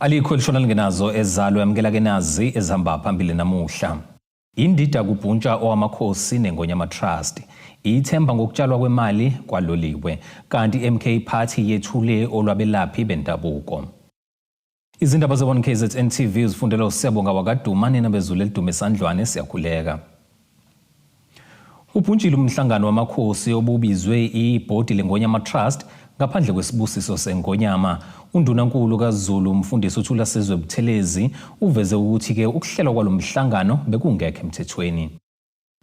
Alikho elishona lingenazo ezalo yamkela kenazi ezihamba phambili namuhla. Indida kubhuntsha owamakhosi neNgonyama Trust. Ithemba ngokutshalwa kwemali kwaloliwe, kanti MK Party yethule olwabelaphi bendabuko. Izindaba ze-1 KZN TV uzifundela uSiyabonga wakadumane nabezulu elidume esandlwane siyakhuleka. Ubhuntshile umhlangano wamakhosi obubizwe ibhodi leNgonyama Trust ngaphandle kwesibusiso seNgonyama. Undunankulu kaZulu umfundisi uThula Sizwe Buthelezi uveze ukuthi ke ukuhlelwa kwalomhlangano bekungekho emthethweni.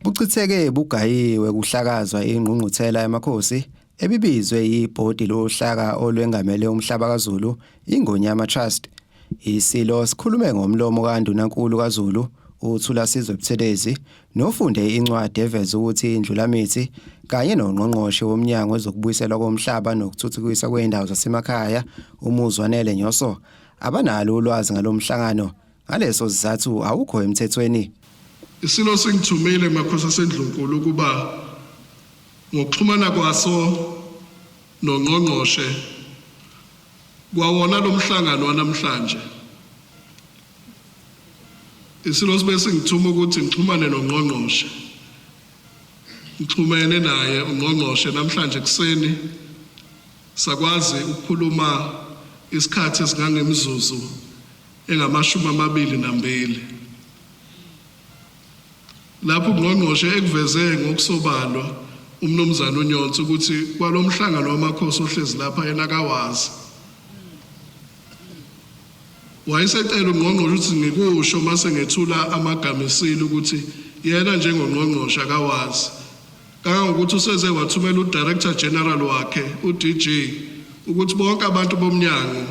Buchitheke bugayiwe kuhlakazwa ingqungquthela yamakhosi ebibizwe ibhodi lohlaka olwengamele umhlaba kaZulu iNgonyama Trust. Isilo sikhulume ngomlomo kaNdunankulu kaZulu uThula Sizwe Buthelezi nofunde incwadi eveza ukuthi indlulamithi kanye nongqongqoshe womnyango wezokubuyiselwa komhlaba nokuthuthukiswa kweindawo zasemakhaya uMuzwanele Nyoso abanalo ulwazi ngalomhlangano ngaleso sizathu awukho emthethweni. Isilo singithumile emakhosi aseNdlunkulu ukuba ngokuxhumana kwaso nongqongqoshe kwawona lomhlangano wanamhlanje. Isilo sibe singithuma ukuthi ngixhumane nongqongqoshe. Ngixhumene naye ungqongqoshe namhlanje kuseni sakwazi ukukhuluma isikhathi esingangemzuzu engama-22. Lapho ungqongqoshe ekuveze ngokusobalwa umnumzana uNyonsi ukuthi kwalomhlangano wamakhosi ohlezi lapha yena kawazi. Wayesecela ungqongqoshe ukuthi ngikusho mase ngethula amagama esilo ukuthi yena njengongqongqoshe akawazi. Kangangokuthi useze wathumela uDirector General wakhe uDG ukuthi bonke abantu bomnyango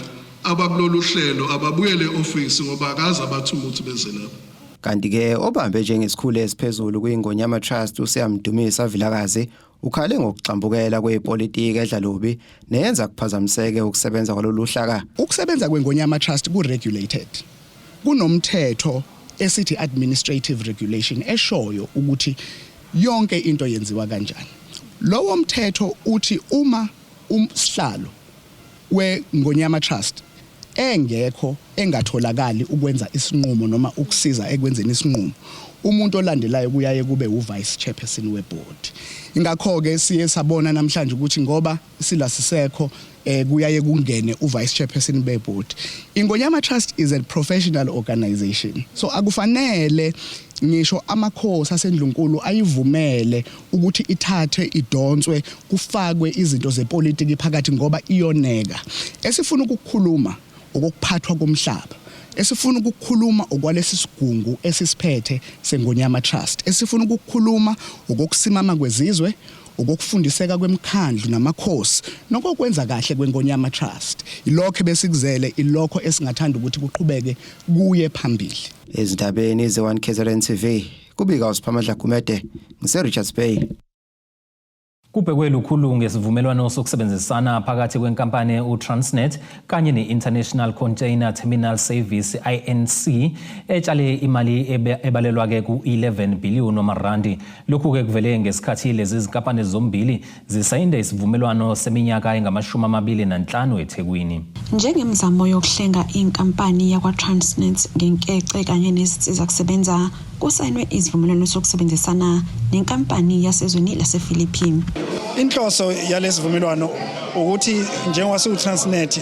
abakulolu hlelo ababuyele office ngoba akazi abathuma ukuthi beze lapha. Kanti ke obambe njengesikhulu esiphezulu kwiNgonyama Trust uSiyamdumisa Vilakazi ukhale ngokuxambukela kwepolitiki edlalobi neyenza kuphazamiseke ukusebenza kwalolu hlaka. Ukusebenza kweNgonyama Trust ku-regulated. Kunomthetho esithi administrative regulation eshoyo ukuthi yonke into yenziwa kanjani. Lowo mthetho uthi uma umsihlalo weNgonyama Trust engekho engatholakali ukwenza isinqumo noma ukusiza ekwenzeni isinqumo, umuntu olandelayo kuyaye kube uvice chairperson weboard. Ingakho ke siye sabona namhlanje ukuthi ngoba sila sisekho kuyaye kungene uvice chairperson weboard. iNgonyama Trust is a professional organization, so akufanele ngisho amakhosi aseNdlunkulu ayivumele ukuthi ithathe idonswe kufakwe izinto zepolitiki phakathi ngoba iyoneka. Esifuna ukukhuluma ukuphathwa komhlaba, esifuna ukukhuluma okwalesi sigungu esisiphethe seNgonyama Trust, esifuna ukukhuluma ukusimama kwezizwe, ukufundiseka kwemkhandlu namakhosi nokwenza kahle kweNgonyama Trust. Ilokho besikuzele, ilokho esingathanda ukuthi kuqhubeke kuye phambili. Ezindabeni ze-1 KZN TV kubika uSiphamadla Gumede ngise-Richards Bay. Kubhekwe lukhulu ngesivumelwano sokusebenzisana phakathi kwenkampani uTransnet kanye ne-International Container Terminal Service INC etshale imali ebalelwa ke ku-11 billion wamarandi. Lokhu ke kuvele ngesikhathi lezi zinkampani zombili zisayinde isivumelwano seminyaka engama-25 eThekwini. Njengemizamo yokuhlenga inkampani yakwaTransnet ngenkece kanye nezinsiza kusebenza, kusayinwe isivumelwano sokusebenzisana nenkampani yasezweni lasePhilippines. Inhloso yalesivumelwano ukuthi njengoba siuTransnet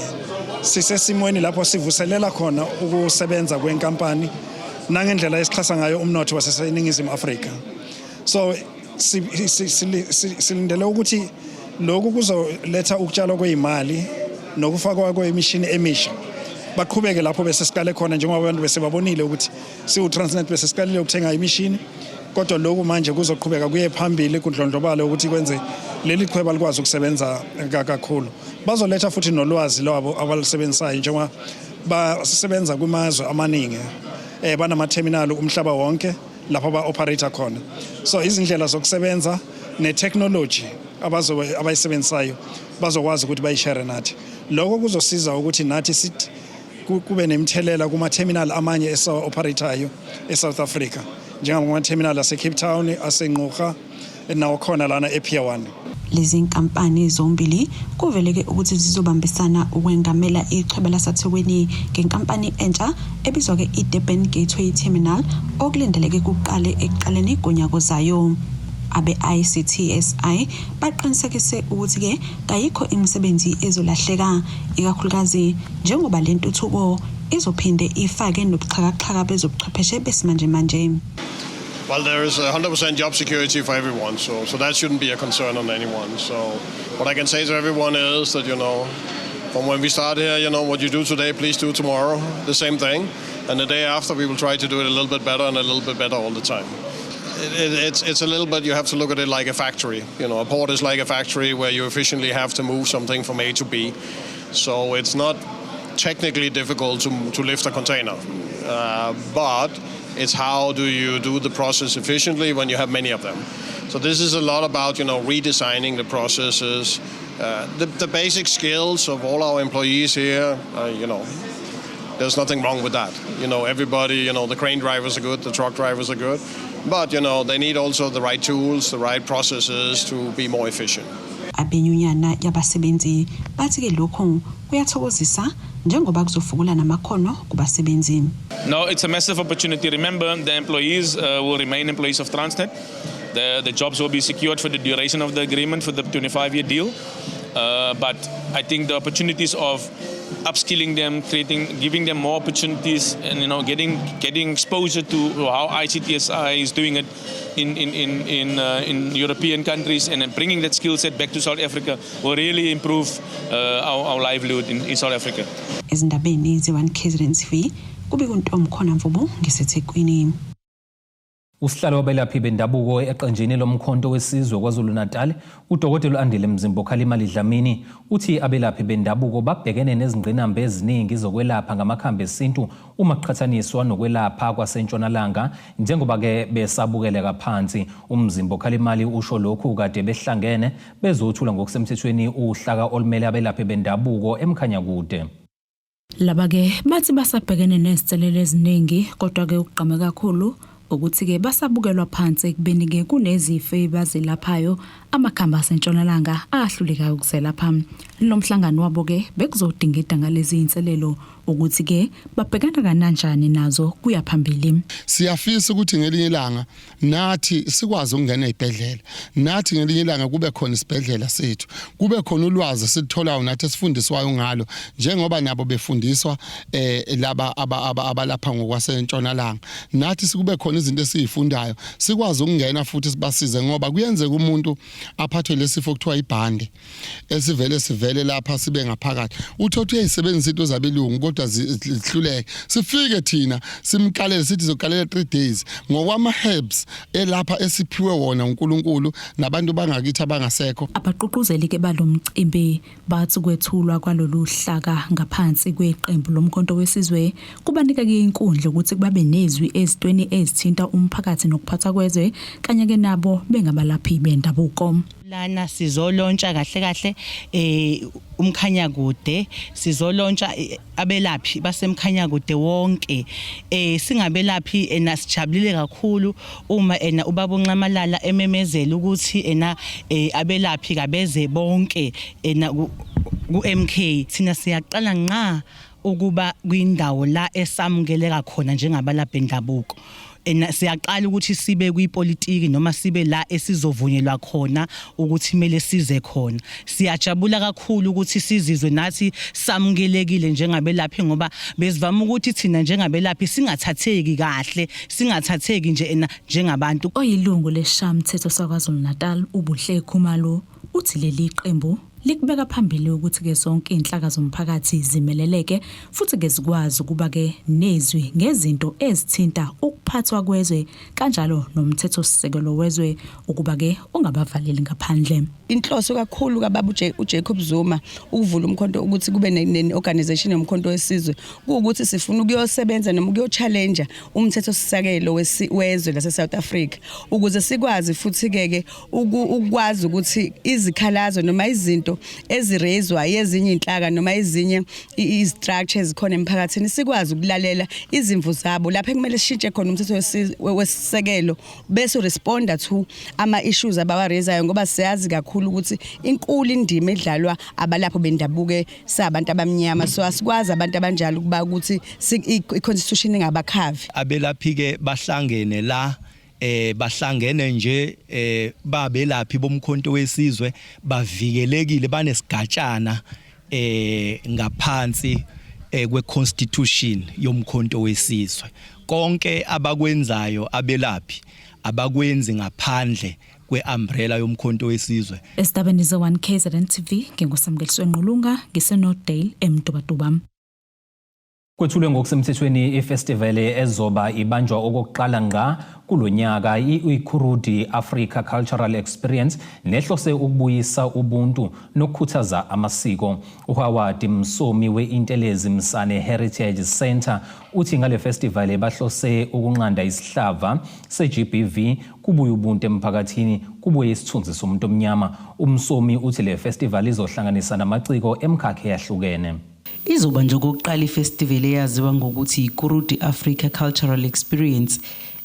sisesimweni lapho sivuselela khona ukusebenza kwenkampani nangendlela esixhasa ngayo umnotho waseNingizimu Afrika. So silindele ukuthi lokhu kuzoletha ukutshalwa kweimali nokufakwa kwemishini emisha. Baqhubeke lapho bese sikale khona njengoba abantu bese babonile ukuthi siuTransnet bese sikalile ukuthenga imishini, kodwa lokhu manje kuzoqhubeka kuye phambili kudlondlobala ukuthi kwenze leli chweba likwazi ukusebenza kakhulu. Bazoletha futhi nolwazi lwabo abalisebenzayo njengoba basebenza kumazwe amaningi banama-terminal umhlaba wonke lapho ba-operator khona. So izindlela zokusebenza ne-technology abayisebenzayo bazokwazi ukuthi bayishare nathi. Lokho kuzosiza ukuthi nathi kube nemthelela kuma-terminal amanye esa-operatayo eSouth Africa, njengama-terminal ase-Cape Town, ase-Ngqura nawo khona lana ePier 1. Lezi nkampani zombili kuveleke ukuthi zizobambisana ukwengamela ichweba laseThekwini ngenkampani entsha ebizwa ke iDurban Gateway Terminal okulindeleke kuqale ekuqaleni konyaka ozayo. Abe-ICTSI baqinisekise ukuthi ke kayikho imisebenzi ezolahleka ikakhulukazi njengoba le ntuthuko izophinde ifake nobuxhakaxhaka bezobuchwepheshe besimanje manje. Well, there is 100% job security for everyone, so that shouldn't be a concern on anyone. So what I can say to everyone is that, from when we start here, what you do today, please do tomorrow, the same thing. And the day after, we will try to do it a little bit better and a little bit better all the time. It's a little bit, you have to look at it like a factory. A port is like a factory where you efficiently have to move something from A to B. So it's not technically difficult to lift a container, but it's how do you do the process efficiently when you have many of them. So this is a lot about, redesigning the processes, the basic skills of all our employees here, there's nothing wrong with that. Everybody, the crane drivers are good, the truck drivers are good, but, they need also the right tools, the right processes to be more efficient. Abenyunyana yabasebenzi bathi ke lokho kuyathokozisa njengoba kuzofukula namakhono kubasebenzi. No, it's a massive opportunity. Remember, the employees will remain employees of Transnet. The jobs will be secured for the duration of the agreement for the 25-year deal. But I think the opportunities of upskilling them, giving them more opportunities, and getting exposure to how ICTSI is doing it in European countries, and then bringing that skill set back to South Africa will really improve our livelihood in South Africa. Ezindabeni ze-1 KZN TV kubekuntombi khona Mvubu ngiseThekwini. Usihlalo wabelaphi bendabuko eqenjini lomkhonto wesizwe KwaZulu-Natal uDokotela Andile Mzimbo Khalimali Dlamini uthi abelaphi bendabuko babhekene nezingqinamba eziningi zokwelapha ngamakhambi esintu uma kuqhathaniswa nokwelapha kwaseNtshonalanga njengoba ke besabukeleka phansi. Umzimbo Khalimali usho lokhu kade behlangene bezothula ngokusemthethweni uhlaka olumele abelaphi bendabuko emkhanya kude. Laba ke bathi basabhekene nezicelelo eziningi kodwa ke ukugqame kakhulu ukuthi ke basabukelwa phansi ekubeni ke kunezifo ebazilaphayo amakhamba aseNtshonalanga ahluleka ukuzelapha. Lo mhlangano wabo ke bekuzodinga idanga lezi inselelo ukuthi ke babhekana kananjani nazo kuya phambili. Siyafisa ukuthi ngelinye ilanga nathi sikwazi ukungena ezibhedlela, nathi ngelinye ilanga kube khona isibhedlela sethu, kube khona ulwazi sitholayo nathi sifundiswayo ngalo njengoba nabo befundiswa laba abalapha ngokwaseNtshonalanga. Nathi sikube khona izinto esizifundayo sikwazi ukungena futhi sibasize ngoba kuyenzeka umuntu aphathwe lesifo kuthiwa ibhande esivele lapha sibe ngaphakathi uthothi uyayisebenzisa into zabelungu kodwa zihluleke sifike thina simkalele sithi zokalela 3 days ngokwama herbs elapha esiphiwe wona uNkulunkulu nabantu bangakithi abangasekho. Abaqhuquzeli ke balomcimbi bathi kwethulwa kwalolu hlaka ngaphansi kweqembu lomkhonto wesizwe kubanika ke inkundla ukuthi kubabe nezwi ezitweni ezithinta umphakathi nokuphatha kwezwe kanye ke nabo bengabalaphi bendabuko. Lana sizolontsha kahle umkhanya kude sizolontsha abelaphi basemkhanya kude wonke singabelaphi nasijabulile kakhulu uma ubaba uNxamalala ememezela ukuthi abelaphi kabeze bonke ku-MK thina siyaqala nqa ukuba kwindawo la esamukeleka khona njengabalaphi bendabuko. Siyaqala ukuthi sibe kuyipolitiki noma sibe la esizovunyelwa khona ukuthi kumele size khona. Siyajabula kakhulu ukuthi sizizwe nathi samukelekile njengabelaphi ngoba bezivama ukuthi thina njengabelaphi singathatheki kahle, singathatheki nje njengabantu. Oyilungu leshamthetho saKwaZulu-Natal uBuhle Khumalo uthi leli qembu likubeka phambili ukuthi ke zonke inhlaka zomphakathi zimeleleke futhi ke zikwazi ukuba ke nezwi ngezinto ezithinta ukuphathwa kwezwe kanjalo nomthetho sisekelo wezwe ukuba ke ungabavaleli ngaphandle. Inhloso kakhulu kababa uJacob Zuma ukuvula umkhonto ukuthi kube ne-organization yomkhonto wesizwe ukuthi sifuna ukuyosebenza noma ukuyochallenge umthetho sisekelo wezwe lase South Africa ukuze sikwazi futhi ke ukwazi ukuthi izikhalazo noma izinto izinto ezirezwa ezinye inhlaka noma ezinye istructures khona emphakathini sikwazi ukulalela izimvu zabo lapha kumele sishintshe khona umthetho wesisekelo bese responda to ama issues abawarezayo ngoba siyazi kakhulu ukuthi inkulu indima edlalwa abalapho bendabuke sabantu abamnyama so asikwazi abantu abanjalo kuba ukuthi i-constitution ingabakhavi abelaphi ke bahlangene la bahlangene nje babelaphi bomkhonto wesizwe bavikelekile banesigatshana ngaphansi kwe-constitution yomkhonto wesizwe konke abakwenzayo abelaphi abakwenzi ngaphandle kwe-umbrella yomkhonto wesizwe. Estabeni ze-1 KZN TV ngingusamgeliswe Nqulunga ngisenodale eMdubaduba. Kwethulwe ngokusemthethweni ifestival ezoba ibanjwa okokuqala ngqa kulonyaka i-Ikurudi Africa Cultural Experience nehlose ukubuyisa ubuntu nokukhuthaza amasiko. uHoward Msomi we-Intelezi Msane Heritage Center uthi ngale festival bahlose ukunqanda isihlava se-GBV kubuye ubuntu emphakathini kubuye isithunzi somuntu omnyama. Umsomi uthi le festival izohlanganisa namaciko emkhakha yahlukene. Izoba nje kokuqala ifestival eyaziwa ngokuthi iKurudi Africa Cultural Experience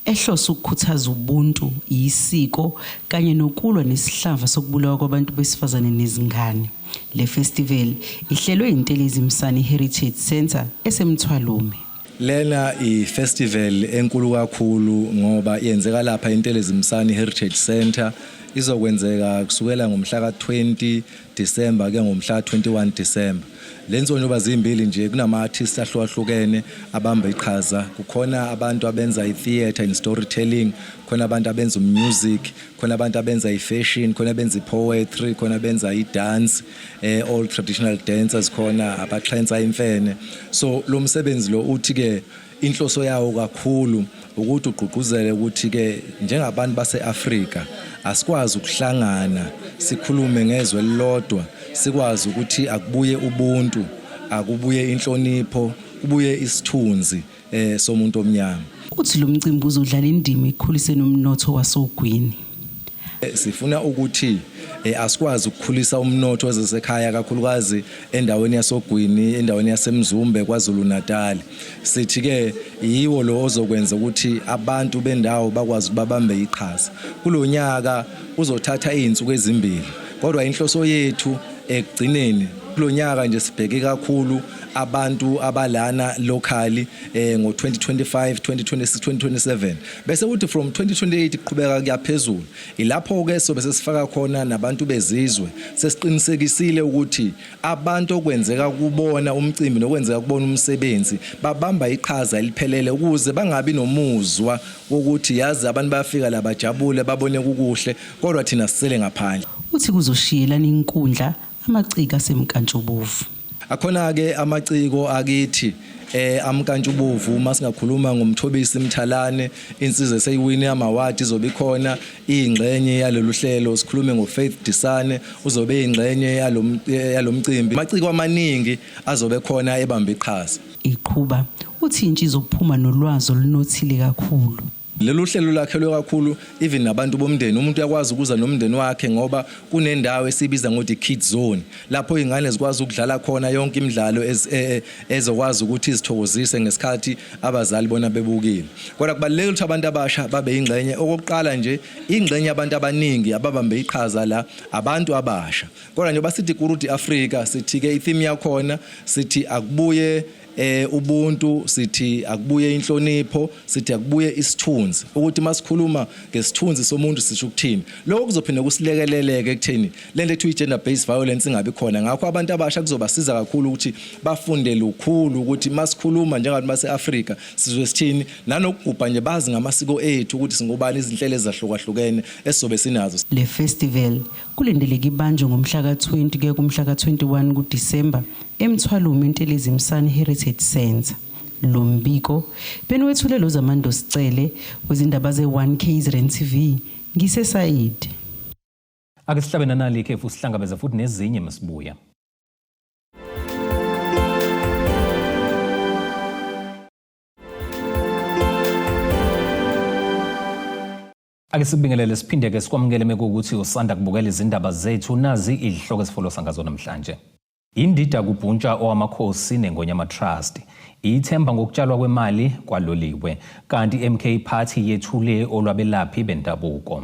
ehlose ukukhuthaza ubuntu, isiko kanye nokulwa nesihlava sokubulawa kwabantu besifazane nezingane. Le festival ihlelwe iNtelezi Msane Heritage Center esemthwalume. Lena i-festival enkulu kakhulu ngoba yenzeka lapha iNtelezi Msane Heritage Center izokwenzeka kusukela ngomhla ka-20 December ke ngomhla ka-21 December. Lenzo njoba zimbili nje kunama artists ahlukahlukene abamba iqhaza kukhona abantu abenza i-theater and storytelling khona abantu abenza music khona abantu abenza i-fashion khona abenza i-poetry khona abenza i-dance all traditional dancers khona abaxhensa imfene so lo msebenzi lo uthi ke inhloso yawo kakhulu ukuthi ugqugquzele ukuthi ke njengabantu base-Afrika asikwazi ukuhlangana sikhulume ngezwe lodwa sikwazi ukuthi akubuye ubuntu akubuye inhlonipho kubuye isithunzi somuntu omnyama. Uthi lo mcimbi uzodlala indima ekukhuliseni umnotho wasogwini. Sifuna ukuthi asikwazi ukukhulisa umnotho wezesekhaya kakhulukazi endaweni yasogwini endaweni yasemzumbe kwaZulu Natal. Sithi ke yiwo lo ozokwenza ukuthi abantu bendawo bakwazi babambe iqhaza. Kulonyaka uzothatha izinsuku ezimbili kodwa inhloso yethu ekugcineni kulonyaka nje sibheke kakhulu abantu abalana locally ngo2025 2026 2027 bese uthi from 2028 iqhubeka kuyaphezulu ilapho ke sobe sesifaka khona nabantu bezizwe sesiqinisekisile ukuthi abantu okwenzeka kubona umcimbi nokwenzeka kubona umsebenzi babamba iqhaza eliphelele ukuze bangabi nomuzwa ukuthi yazi abantu bayafika la bajabule babone kukuhle kodwa thina sisele ngaphandle. Uthi kuzoshiyelana inkundla amaciko asemkantshubovu. Akhona ke amaciko akithi amkantshubovu masingakhuluma ngomthobisi Mthalane insizwe seyiwini amawadi izobe ikhona ingxenye yalolu hlelo sikhulume ngoFaith Disane uzobe ingxenye yalomcimbi amaciko amaningi azobe khona ebamba iqhaza. Iqhuba uthi intshi izophuma nolwazi olunothile kakhulu. Lelu hlelo lakhelwe kakhulu even nabantu bomndeni umuntu uyakwazi ukuza nomndeni wakhe ngoba kunendawo esibiza ngokuthi kids zone lapho izingane zikwazi ukudlala khona yonke imidlalo ezokwazi ukuthi izithokozise ngesikhathi abazali bona bebukile. Kodwa kubalulekile ukuthi abantu abasha babe ingxenye okokuqala nje ingxenye abantu abaningi ababambe iqhaza la abantu abasha. Kodwa nje basithi Ikurudi Africa sithi ke itheme yakhona sithi akubuye ubuntu sithi akubuye inhlonipho sithi akubuye isithunzi ukuthi masikhuluma ngesithunzi somuntu sisho ukuthini lokho kuzophinda kusilekeleleke ekutheni lento ethi gender based violence ingabe khona ngakho abantu abasha kuzobasiza kakhulu ukuthi bafunde lukhulu ukuthi masikhuluma njengabantu base-Afrika sizwe sithini nanokugubha nje bazi ngamasiko ethu ukuthi singobani izinhlelo ezahlukahlukene esizobe sinazo. Le festival kulindeleke ibanjwe ngomhla ka-20 kuya kumhla ka-21 kuDisemba emthwalume iNtelezi Msane Heritage Center. Lo mbiko benwethulelo zaMando Sicele wezindaba ze-1 KZN TV ngisesayid. Ake sihlabene nali ikhefu sihlangabeza futhi nezinye masibuya. Ake sibingelele siphinde ke sikwamukele mekuthi usanda kubukela izindaba zethu nazi izihloko esifolosa ngazo namhlanje. Indida kubhuntsha owamakhosi neNgonyama Trust. Ithemba ngokutshalwa kwemali kwaloliwe kanti MK Party yethule olwabelaphi bendabuko.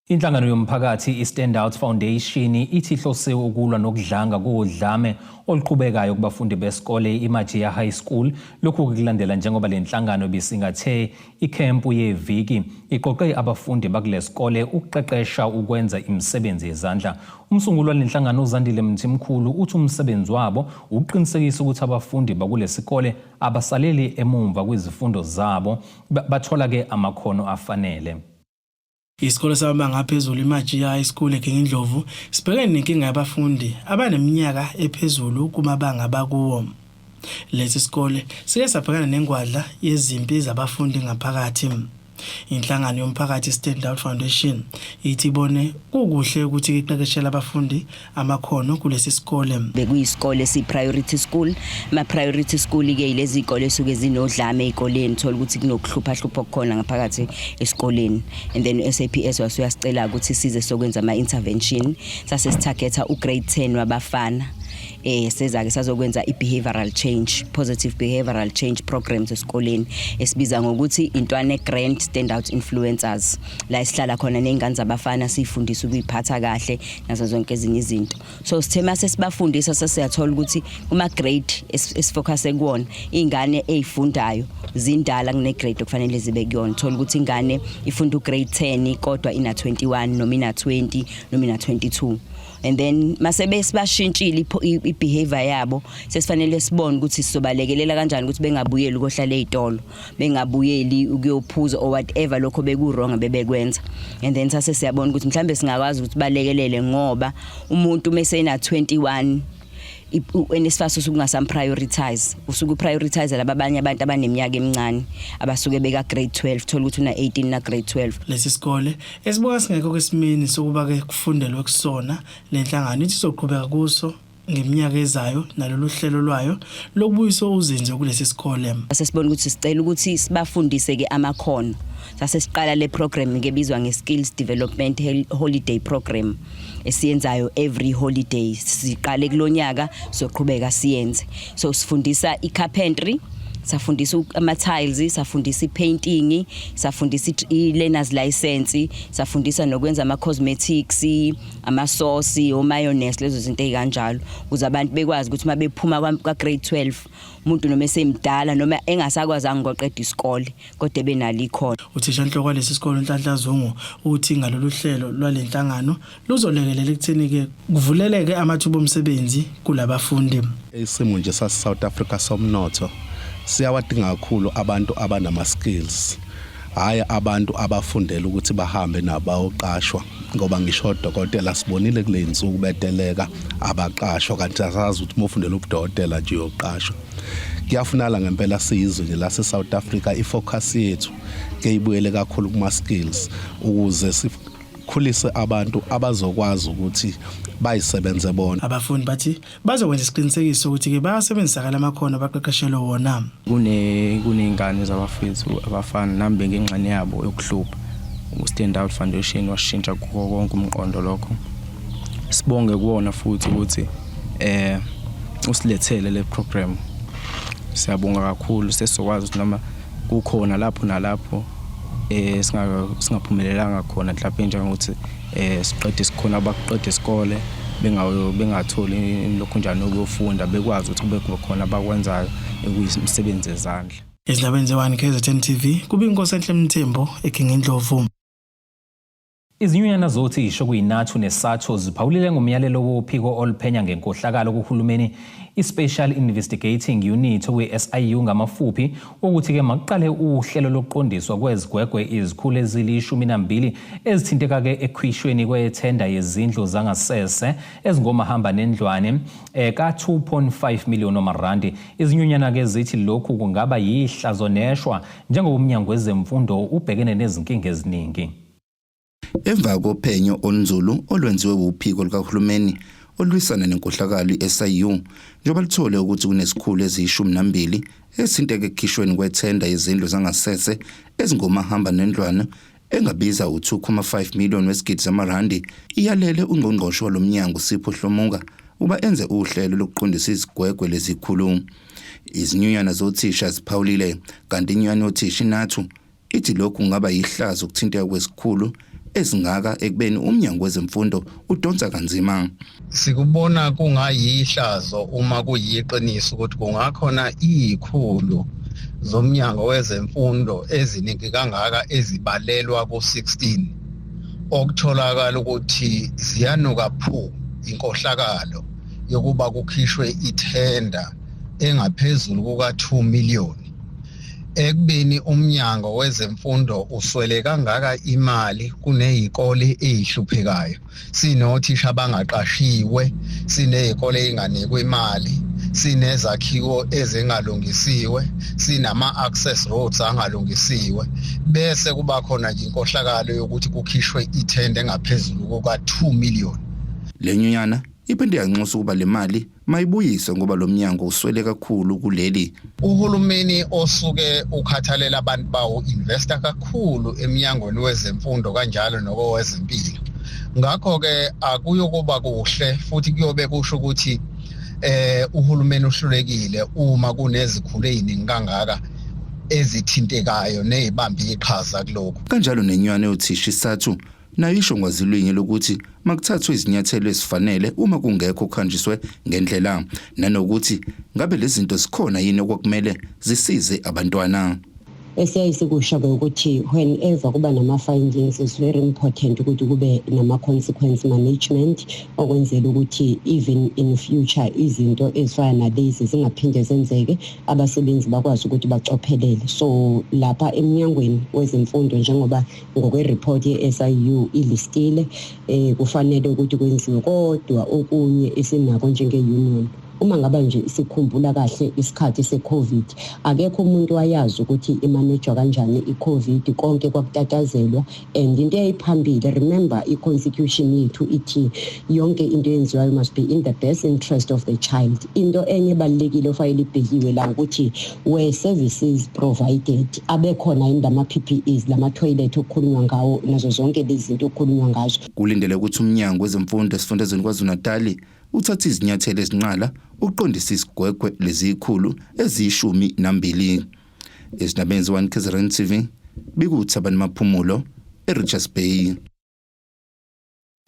Inhlangano yomphakathi iStandout Foundation ithi ihlose ukulwa nokudlanga kodlame oluqhubekayo kubafundi besikole iMajia High School. Lokhu kulandela njengoba le nhlangano bisingathe ikhempu yeviki iqoqe abafundi bakulesikole ukuqeqesha ukwenza imisebenzi yezandla. Umsunguli walenhlangano uZandile Mthimkhulu uthi umsebenzi wabo uqinisekisa ukuthi abafundi bakulesikole abasaleli emumva kwizifundo zabo bathola ke amakhono afanele. Isikole samabanga aphezulu iMajia High School eGingindlovu sibhekene nenkinga yabafundi abaneminyaka ephezulu kumabanga abakuwo. Lesi sikole sike sabhekana nengwadla yezimpi zabafundi ngaphakathi. Inhlangano yomphakathi iStandout Foundation ithi ibone kukuhle ukuthi iqeqeshela abafundi amakhono kulesi sikole. Bekuyisikole si-priority school, ma-priority school ke yilezi izikole suke zinodlame ezikoleni thola ukuthi kunokuhlupha okukhona ngaphakathi esikoleni. And then SAPS wasuyasicela ukuthi size sokwenza ama-intervention sase sitargeta ugrade 10 wabafana. Sezake sazokwenza i-behavioral change, positive behavioral change programs esikoleni esibiza ngokuthi intwane grant standout influencers. La isihlala khona nezingane zabafana sifundisa ukuyiphatha kahle nazo zonke ezinye izinto. So sithema sesibafundisa sesiyathola ukuthi kuma grade esifocus ekuwona izingane ezifundayo zindala kune grade okufanele zibe kuyona. Thola ukuthi ingane ifunda ugrade 10 kodwa ina 21 noma ina 20 noma ina 22. And then masebe sibashintshile ibehavior yabo sesifanele sibone ukuthi sizobalekelela kanjani ukuthi bengabuyeli kohlala ezitolo, bengabuyeli ukuyophuza or whatever lokho bekurong bebekwenza. And then sase siyabona ukuthi mhlambe singakwazi ukuthi balekelele ngoba umuntu mesena 21 enesifase usukungasam prioritize usuku prioritize labanye abantu abaneminyaka emincane abasuke beka grade 12 thola ukuthi una 18 na grade 12. Lesi sikole esibuka singekho kwesimini sokuba ke kufundelwe kusona lenhlangano ithi soqhubeka kuso ngeminyaka ezayo nalolu hlelo lwayo lokubuyisa uzinze kulesi sikole. Sesibona ukuthi sicela ukuthi sibafundise ke amakhono. Sase siqala le program ke bizwa nge-skills development holiday program esiyenzayo every holiday. Siqale kulonyaka soqhubeka siyenze. So sifundisa i-carpentry, safundisa ama-tiles, safundisa i-painting, safundisa i-learners license, safundisa nokwenza ama-cosmetics, ama-sauce, o-mayonnaise, lezo zinto ezikanjalo ukuze abantu bekwazi ukuthi mabephuma kwa-grade 12 umuntu noma esemdala noma engasakwazanga ngoqeda isikole kodwa benalo ikhono. Uthishanhloko walesi sikole uNhlanhla Zungu uthi ngalolu hlelo lwalenhlangano luzolekelela ekutheni ke kuvuleleke amathuba omsebenzi kulabafundi. Isimo nje sase-South Africa somnotho siyawadinga kakhulu abantu abanama skills, hayi abantu abafundela ukuthi bahambe nabayoqashwa ngoba ngisho dokotela sibonile kule insuku beteleka abaqashwa kanti asazi ukuthi mufundela ubudokotela nje uyoqashwa. Kuyafunala ngempela sizwe nje la se-South Africa ifocus yethu ke ibuyele kakhulu kuma skills ukuze sikhulise abantu abazokwazi ukuthi bayisebenze bona. Abafundi bathi bazokwenza isiqinisekiso ukuthi ke bayasebenzisa kalamakhono abaqeqeshelwe wona. Kunezingane zabafethu abafana nambe ngenxane yabo yokuhlupha. uStandout Foundation washintsha konke umqondo lokho. Sibonge kuona futhi ukuthi usilethele le program. Siyabonga kakhulu sesizokwazi ukuthi noma kukhona lapho nalapho singaphumelelanga khona mhlawumbe njengokuthi siqede sikhona abaqede isikole bengatholi lokho njani ukuyofunda bekwazi ukuthi kube khona abakwenzayo ekuyimisebenzi yezandla. Ezindabeni ze1 KZN TV kuba inkosi enhle Mthembu eGingindlovu. Izinyunyana zothi isho kuyinathu nesatho ziphawulile ngomyalelo wophiko oluphenya ngenkohlakalo kuhulumeni iSpecial Investigating Unit we-SIU ngamafuphi ukuthi ke maqale uhlelo lokuqondiswa kwezigwegwe izikhulu ezili12 ezithinteka ke ekhwishweni kwethenda yezindlu zangasese ezingomahamba nendlwane ka 2.5 million rand. Izinyunyana ke zithi lokhu kungaba yihlazo neshwa njengomnyango wezemfundo ubhekene nezinkinga eziningi. Emva kophenyo onzulu olwenziwe uphiko likahulumeni olwisana nenkohlakalo iSIU njengoba lithole ukuthi kunesikhulu eziyishumi12 esithinteke ekhishweni kwethenda yezindlu zangasese ezingomahamba nendlwane engabiza u2.5 million wesigidi zamarandi iyalele ungqongqoshe lomnyango Sipho Hlomunga uba enze uhlelo lokuqondisa izigwegwe lezikhulu. Izinyunyana zothisha ziphawulile kanti inyunyana yothisha inathu ithi lokhu kungaba yihlazo ukuthinteka kwesikhulu ezingaka ekubeni umnyango wezemfundo udonsa kanzima. Sikubona kungayihlazo uma kuyiqiniso ukuthi kungakhona izikhulu zomnyango wezemfundo eziningi kangaka ezibalelwa ku16 okutholakala ukuthi ziyanuka phu inkohlakalo yokuba kukhishwe ithenda engaphezulu kuka2 million. Ekubeni umnyango wezemfundo uswele kangaka imali kunezikole ezihluphekayo. Sinothisha abangaqashiwe, sinezikole ezinganikwe imali, sinezakhiwo ezingalungisiwe, sinama access roads angalungisiwe, bese kuba khona nje inkohlakalo yokuthi kukhishwe ithenda engaphezulu kuka2 million. Lenyunyana iphinde yanxusa ukuba le mali mayibuyiswe ngoba lo mnyango uswele kakhulu kuleli. Uhulumeni osuke ukhathalela abantu bawo investor kakhulu eminyangweni wezemfundo kanjalo nokowezempilo. Ngakho ke akuyokuba kuhle futhi kuyobe kusho ukuthi uhulumeni uhlulekile uma kunezikhulu eziningi kangaka ezithintekayo nezibamba iqhaza kuloko. Kanjalo nenyunyana yothisha isathu nayo isho ngwazilwini lokuthi makuthathwe izinyathelo esifanele uma kungekho ukhanjiswe ngendlela nanokuthi ngabe lezi zinto zikhona yini okwakumele zisize abantwana. Esiyayisekusho ukuthi whenever kuba nama findings is very important ukuthi kube nama consequence management okwenzela ukuthi even in future izinto ezifana nalezi zingaphinde zenzeke abasebenzi bakwazi ukuthi bacophelele. So lapha eminyangweni wezemfundo njengoba ngokwe report ye SIU ilistile kufanele ukuthi kwenziwe kodwa okunye esinako njenge union. Uma ngaba nje sikhumbula kahle isikhathi seCovid akekho umuntu wayazi ukuthi imanage kanjani iCovid konke kwakutatazelwa and into eyiphambili remember iconstitution yethu ithi yonke into yenziwayo must be in the best interest of the child. Into enye balekile ofayile ibhekiwe la ukuthi where services provided abekhona indama PPEs lama toilet okukhulunywa ngawo nazo zonke lezi zinto okukhulunywa ngazo. Kulindele ukuthi umnyango wezemfundo esifundazweni KwaZulu-Natal uthatha izinyathelo ezinqala uqondisa isigwegwe lezikhulu eziyishumi-2. Esinabenzi 1 KZN TV bikuthabani maphumulo eRichards Bay.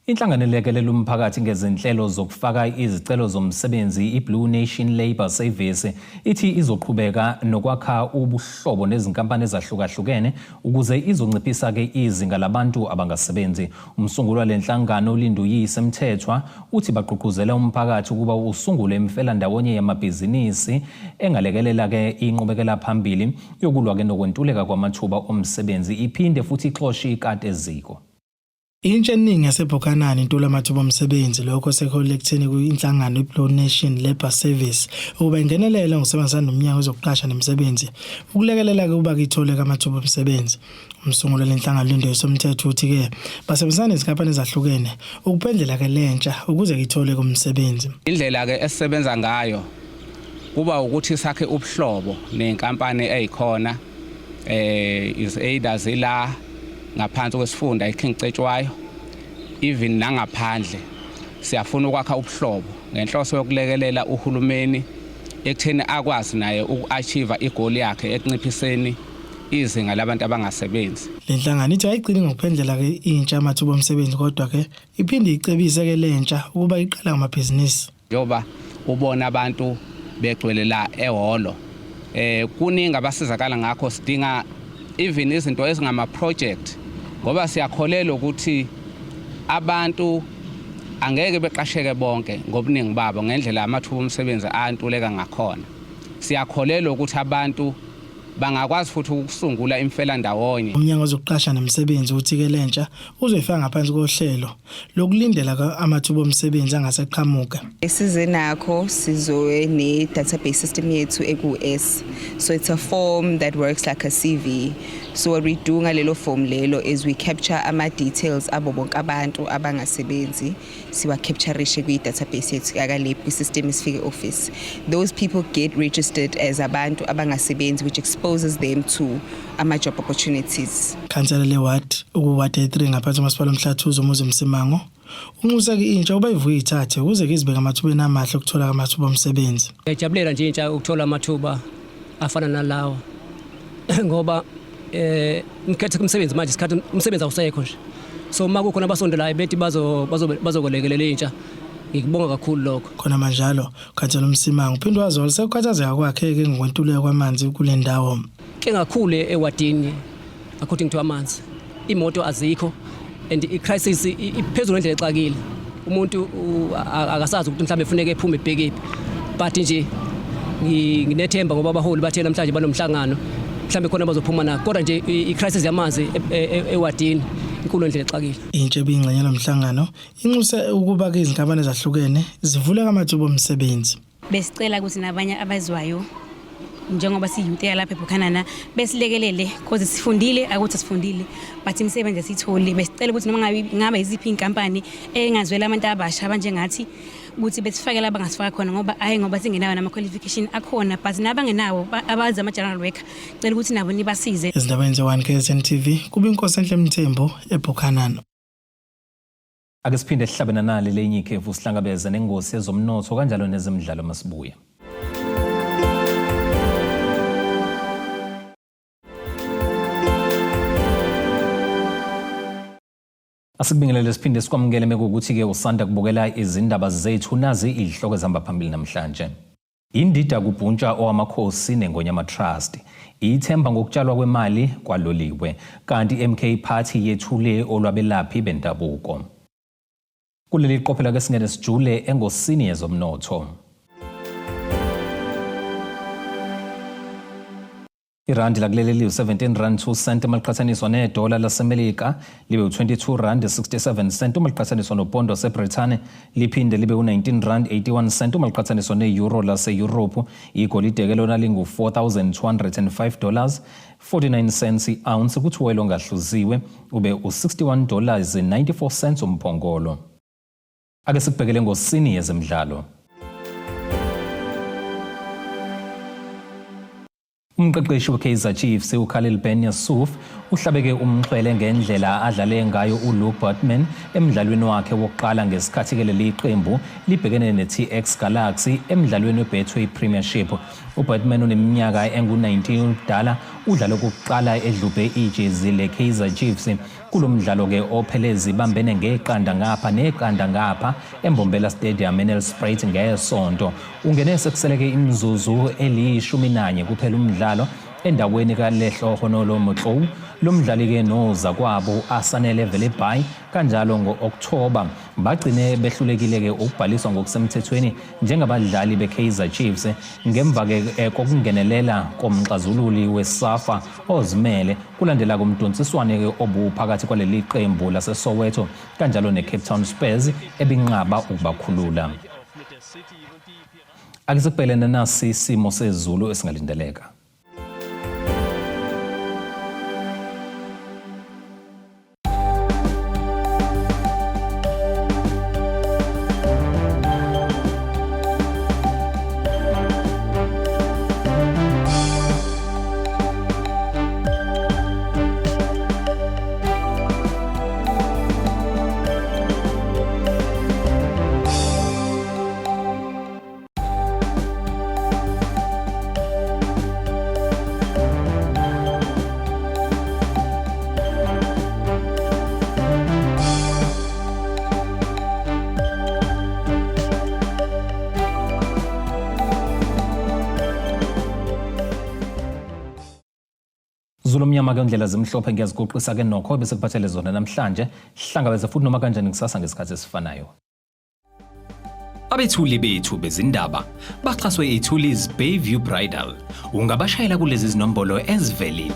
Inhlangano elekelela umphakathi ngezinhlelo zokufaka izicelo zomsebenzi iBlue Nation Labour Service ithi izoqhubeka nokwakha ubuhlobo nezinkampani ezahlukahlukene ukuze izonciphisa ke izinga labantu abangasebenzi. Umsunguli walenhlangano uLinduyise Mthethwa uthi baqhuquzela umphakathi ukuba usungule imifelandawonye yamabhizinisi engalekelela ke inqubekela phambili yokulwa ke nokwentuleka kwamathuba omsebenzi iphinde futhi ixoshi ikade eziko. Intsha eningi yaseBhokanani intula amathuba omsebenzi lokho sekholektheni kuinhlangano iBlue Nation Labour Service ukuba ingenelela ngosebenzisana nomnyango wezokuqasha nemisebenzi ukulekelela kuba kitholeka amathuba omsebenzi. Umsunguli lenhlangano Linduyise Mthethwa uthi ke basebenzisana nezinkampani ezahlukene ukuphendlela ke lentsha ukuze kithole umsebenzi. Indlela ke esisebenza ngayo kuba ukuthi sakhe ubuhlobo nenkampani ezikhona is either zila ngaphansi kwesifunda iKing Cetshwayo even nangaphandle siyafuna ukwakha ubuhlobo ngenhloso yokulekelela uhulumeni ekutheni akwazi naye ukuachieve igoal yakhe ekunciphiseni izinga labantu abangasebenzi. Lenhlangano ithi ayigcini ngokuphendlela ke intsha amathuba omsebenzi kodwa ke iphinde icebise ke lentsha ukuba iqala ngamabhizinisi. Njoba ubona abantu begcwele la ehholo kuningi abasizakala ngakho sidinga even izinto ezingama project ngoba siyakholela ukuthi abantu angeke beqasheke bonke ngobuningi babo ngendlela amathuba omsebenzi ayantuleka ngakhona. Siyakholela ukuthi abantu bangakwazi futhi ukusungula imifelandawonye. Umnyango wezokuqasha nemisebenzi uthi ke lentsha uzoyifaka ngaphansi kohlelo lokulindela amathuba omsebenzi angaseqhamuka. Esizenakho sizowe ne database system yethu eku-S. So it's a form that works like a CV. So what we do ngalelo form lelo is we capture ama details abo bonke abantu abangasebenzi siwa captureishe kwi database yethu akalepi system isifike office. Those people get registered as abantu abangasebenzi which expose exposes them to ama-job opportunities. Councillor Leward ukuward 3 ngaphansi komasipala Mhlathuzo umuzi Msimango unxusa ke intsha uba ivuye ithathe ukuze ke izibeke amathubeni amahle ukuthola amathuba omsebenzi. Ngiyajabulela nje intsha ukuthola amathuba afana nalawo ngoba ngikhethe umsebenzi manje isikhathi umsebenzi awusekho nje. So makukhona abasondelayo bethi bazokolekelela intsha. Ngikubonga kakhulu lokho. Khona manjalo Councillor Msimango uphinde wazona sekukhathazeka kwakhe ke ngokwentuleka kwamanzi kule ndawo. Ke ngakhulu ewadini according to amanzi. Imoto azikho and i-crisis iphezulu ngendlela exakile. Umuntu akasazi ukuthi mhlawumbe efuneka ephume ebhekephi. But nje nginethemba ngoba abaholi bathe namhlanje banomhlangano mhlawumbe khona bazophuma nako. Kodwa nje i-crisis yamanzi ewadini inkulu ngendlela exakile. Intsha ebingxenye lomhlangano inxusa ukuba ke izinkampani ezahlukene zivule amathuba omsebenzi. Besicela ukuthi nabanye abazwayo njengoba siyouth yalapha eBuchanan besilekelele because sifundile akuthi sifundile but imisebenzi esitholi besicela ukuthi noma ngabe iziphi inkampani engazwela abantu abasha abanjengathi ukuthi besifakela abangasifaka khona ngoba ngoba singenayo nama qualification akhona but nabangenawo abazi ama general worker cela ukuthi nabo nibasize. Izindaba ze1 KSN TV kuba inkosi enhle Mthembu eBuchanan. Ake siphinde sihlabena nali lenye ikhefu sihlangabeze nengosi yezomnotho kanjalo nezemidlalo masibuya. Asikubingelele siphinde sikwamukele mekuthi ke usanda kubukela izindaba zethu nazi ihloko ezihamba phambili namhlanje. Indida kubhuntsha owamakhosi neNgonyama Trust ithemba ngokutshalwa kwemali kwaloliwe kanti MK Party yethule olwabelaphi bendabuko. Kuleli qophela ke singene sijule engosini yezomnotho. Irandi lakuleli liwe 17 rand 2 cent maliqhathaniswa nedola laseMelika libe u22 rand 67 cent maliqhathaniswa nopondo seBrithani liphinde libe u19 rand 81 cent maliqhathaniswa neeuro laseEurope igolide ke lona lingu $4,205 49 cents iounce kuthi oil ongahluziwe ube $61.94 umphongolo. Ake sikubhekele ngosini yezemidlalo. Umqeqeshi weKaizer Chiefs uKhalil Ben Yusuf uhlabeke umxhwele ngendlela adlale ngayo uLuke Budman emidlalweni wakhe wokuqala ngesikhathi ke leli qembu libhekene neTX Galaxy emidlalweni weBetway Premiership. uBudman uneminyaka engu-19 ubudala udlala okokuqala edlube ijezi leKaizer Chiefs kulomdlalo ke ophelezi bambene ngeqanda ngapha neqanda ngapha eMbombela Stadium eNelspruit ngesonto. Ungene sekuseleke imizuzu eli-11 kuphela umdlalo endaweni kaLehlo Motlow lomdlali ke noza kwabo Asanele Velebhai kanjalo ngo-October bagcine behlulekile ke ukubhaliswa ngokusemthethweni njengabadlali beKaizer Chiefs ngemva ke kokungenelela komxazululi weSAFA ozimele kulandela kumdonsiswane ke obuphakathi kwaleli qembu laseSoweto kanjalo neCape Town Spurs ebinqaba ukubakhulula. Akuzibhelene nasi isimo sezulu esingalindeleka. Zulumnyama ke ndlela zimhlophe ngiyaziguqisa ke nokho bese kuphathele zona namhlanje hlangabeze futhi noma kanjani kusasa ngesikhathi esifanayo. Abethuli bethu bezindaba baxhaswe iTulis Bayview Bridal ungabashayela kulezi zinombolo ezivelile.